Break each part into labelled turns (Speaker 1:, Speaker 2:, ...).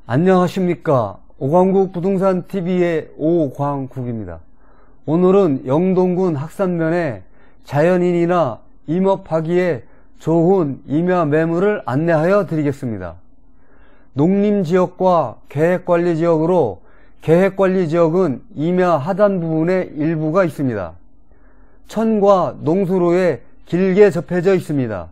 Speaker 1: 안녕하십니까. 오광국 부동산TV의 오광국입니다. 오늘은 영동군 학산면에 자연인이나 임업하기에 좋은 임야 매물을 안내하여 드리겠습니다. 농림지역과 계획관리지역으로 계획관리지역은 임야 하단 부분에 일부가 있습니다. 천과 농수로에 길게 접해져 있습니다.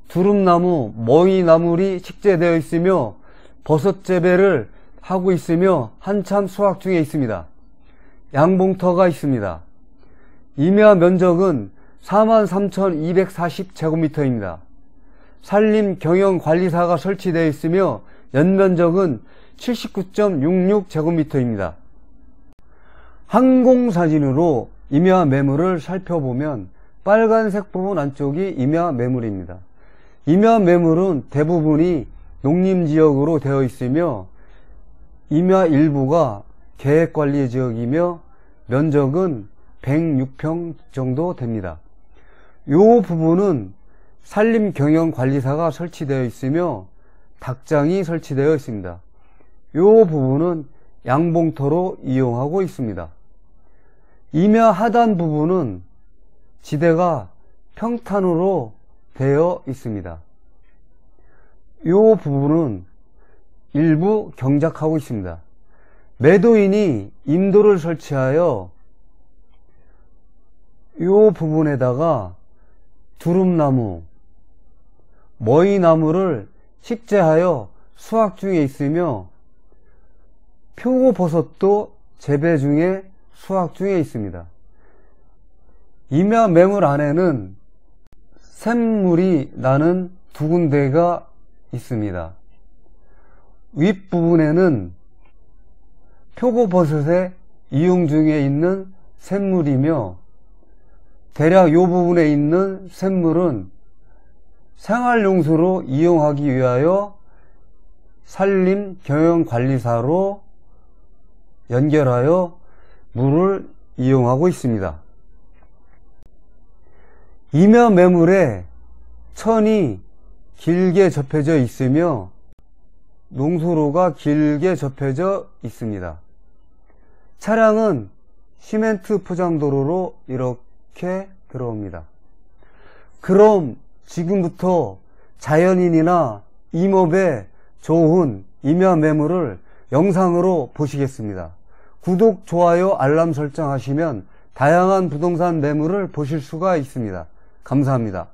Speaker 1: 두릅나무, 머위나물이 식재되어 있으며 버섯 재배를 하고 있으며 한참 수확 중에 있습니다. 양봉터가 있습니다. 임야 면적은 43,240제곱미터입니다. 산림경영관리사가 설치되어 있으며 연면적은 79.66제곱미터입니다. 항공사진으로 임야 매물을 살펴보면 빨간색 부분 안쪽이 임야 매물입니다. 임야 매물은 대부분이 농림지역으로 되어 있으며 임야 일부가 계획관리지역이며 면적은 106평 정도 됩니다. 이 부분은 산림경영관리사가 설치되어 있으며 닭장이 설치되어 있습니다. 이 부분은 양봉터로 이용하고 있습니다. 임야 하단 부분은 지대가 평탄으로 되어 있습니다. 이 부분은 일부 경작하고 있습니다. 매도인이 임도를 설치하여 이 부분에다가 두릅나무, 머위나물을 식재하여 수확 중에 있으며 표고버섯도 재배 중에 수확 중에 있습니다. 임야 매물 안에는 샘물이 나는 두 군데가 있습니다. 윗부분에는 표고버섯에 이용 중에 있는 샘물이며 대략 이 부분에 있는 샘물은 생활용수로 이용하기 위하여 산림경영관리사로 연결하여 물을 이용하고 있습니다. 임야 매물에 천이 길게 접해져 있으며 농수로가 길게 접해져 있습니다. 차량은 시멘트 포장도로로 이렇게 들어옵니다. 그럼 지금부터 자연인이나 임업에 좋은 임야 매물을 영상으로 보시겠습니다. 구독, 좋아요, 알람 설정하시면 다양한 부동산 매물을 보실 수가 있습니다. 감사합니다.